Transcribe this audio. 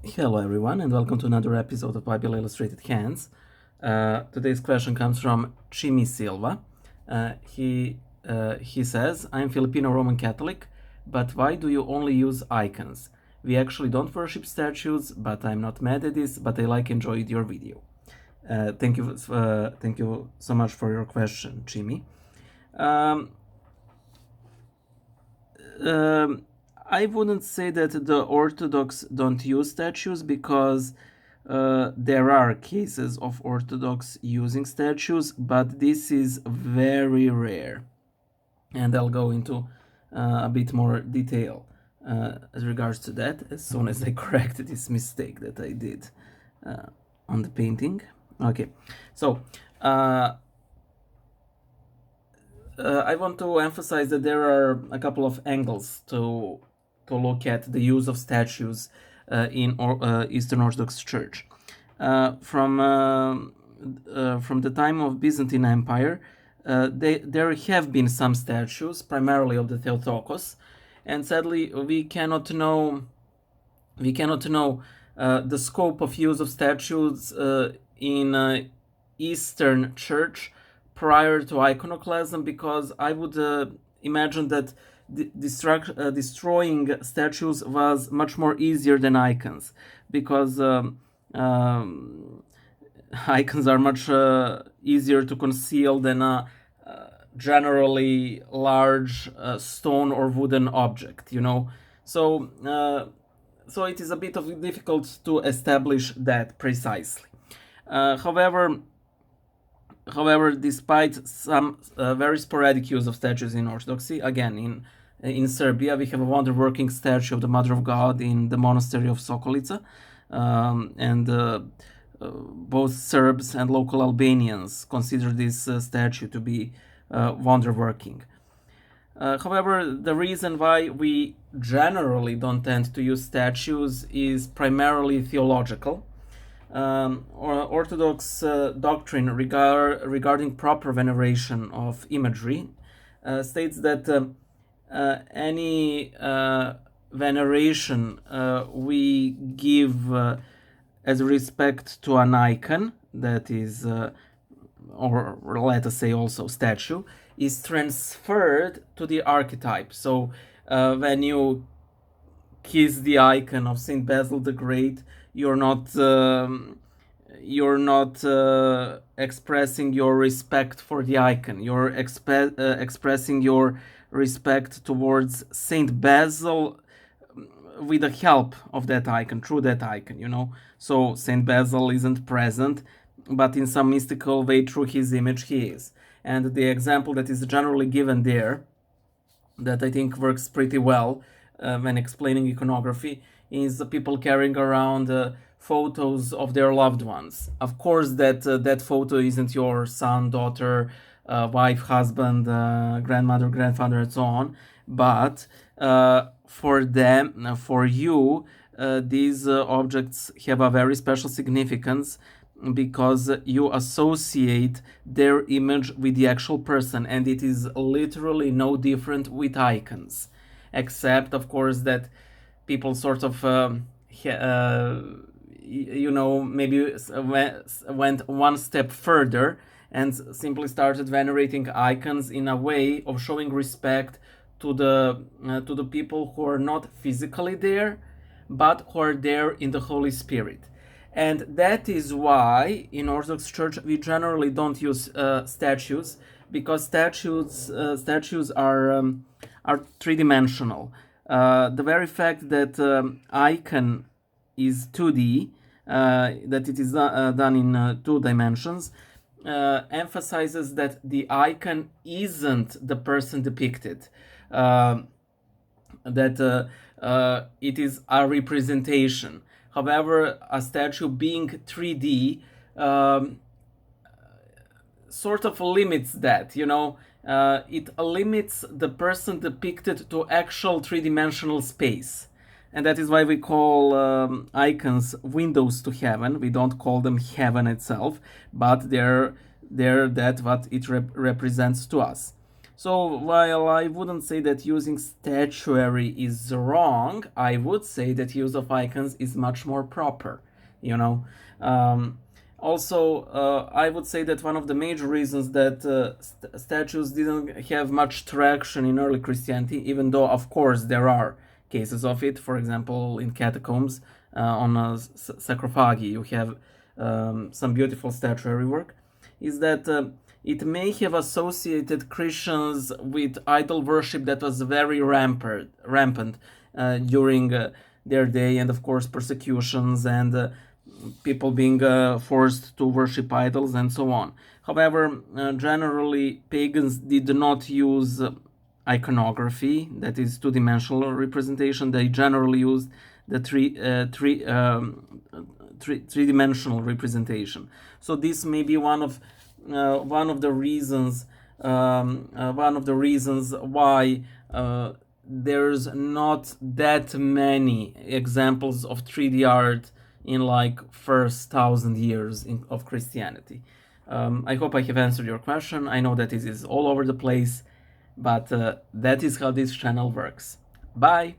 Hello everyone and welcome to another episode of Bible Illustrated Hands. Today's question comes from Chimi Silva. He says, I'm Filipino Roman Catholic, but why do you only use icons? We actually don't worship statues, but I'm not mad at this, but I enjoyed your video. Thank you so much for your question, Chimi. I wouldn't say that the Orthodox don't use statues because there are cases of Orthodox using statues, but this is very rare. And I'll go into a bit more detail as regards to that as soon as I correct this mistake that I did on the painting. Okay, so I want to emphasize that there are a couple of angles to look at the use of statues in Eastern Orthodox Church. From the time of Byzantine Empire, there have been some statues, primarily of the Theotokos, and sadly we cannot know the scope of use of statues in Eastern Church prior to iconoclasm, because I would imagine that destroying statues was much more easier than icons, because icons are much easier to conceal than a generally large stone or wooden object, so it is a bit of difficult to establish that precisely. However, despite some very sporadic use of statues in Orthodoxy, again, in Serbia, we have a wonder-working statue of the Mother of God in the monastery of Sokolica, and both Serbs and local Albanians consider this statue to be wonder-working. However, the reason why we generally don't tend to use statues is primarily theological. Orthodox doctrine regarding proper veneration of imagery states that any veneration we give as respect to an icon, that is, or let us say also statue, is transferred to the archetype. So when you kiss the icon of Saint Basil the Great, you're not expressing your respect for the icon. You're expressing your respect towards Saint Basil with the help of that icon, through that icon. So Saint Basil isn't present, but in some mystical way, through his image, he is. And the example that is generally given there, that I think works pretty well when explaining iconography, is the people carrying around photos of their loved ones. Of course, that photo isn't your son, daughter, wife, husband, grandmother, grandfather, and so on. But for them, for you, these objects have a very special significance, because you associate their image with the actual person, and it is literally no different with icons, except of course that people sort of maybe went one step further and simply started venerating icons in a way of showing respect to the people who are not physically there, but who are there in the Holy Spirit. And that is why in Orthodox Church we generally don't use statues, because statues are three-dimensional. The very fact that icon is 2D, that it is done in 2 dimensions, emphasizes that the icon isn't the person depicted, that it is a representation. However, a statue being 3D sort of limits that, it limits the person depicted to actual three-dimensional space. And that is why we call icons windows to heaven. We don't call them heaven itself, but they're that what it represents to us. So while I wouldn't say that using statuary is wrong, I would say that use of icons is much more proper, you know. Um, Also, I would say that one of the major reasons that statues didn't have much traction in early Christianity, even though, of course, there are cases of it. For example, in catacombs, on sarcophagi, you have some beautiful statuary work, is that it may have associated Christians with idol worship that was very rampant during their day, and of course persecutions and people being forced to worship idols and so on. However, generally pagans did not use iconography, that is two-dimensional representation. They generally used the three-dimensional representation. So this may be one of the reasons why there's not that many examples of 3D art in like first 1,000 years of Christianity. I hope I have answered your question. I know that it is all over the place, but that is how this channel works. Bye!